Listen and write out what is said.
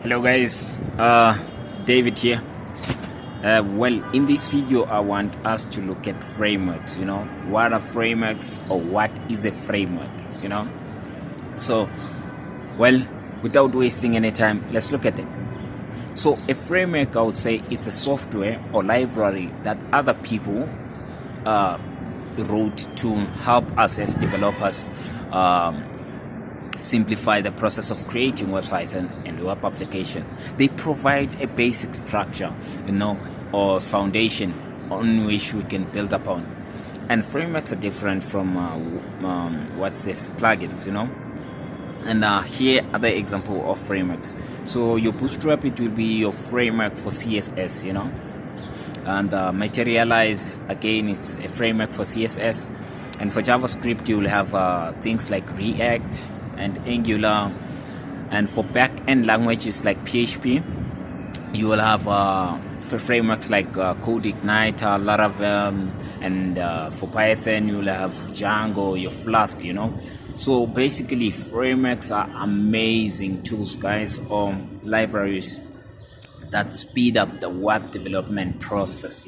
Hello guys, David here. Well, in this video I want us to look at frameworks. What are frameworks, or what is a framework? So, well, without wasting any time, let's look at it. So a framework, I would say, it's a software or library that other people wrote to help us as developers simplify the process of creating websites and web application. They provide a basic structure, or foundation on which we can build upon. And frameworks are different from plugins, And here are the example of frameworks. So your Bootstrap, it will be your framework for CSS, And Materialize, again, it's a framework for CSS. And for JavaScript, you will have things like React and Angular. And for back-end languages like PHP, you will have for frameworks like CodeIgniter, Laravel, and for Python, you will have Django, your Flask, So basically, frameworks are amazing tools, guys, or libraries that speed up the web development process,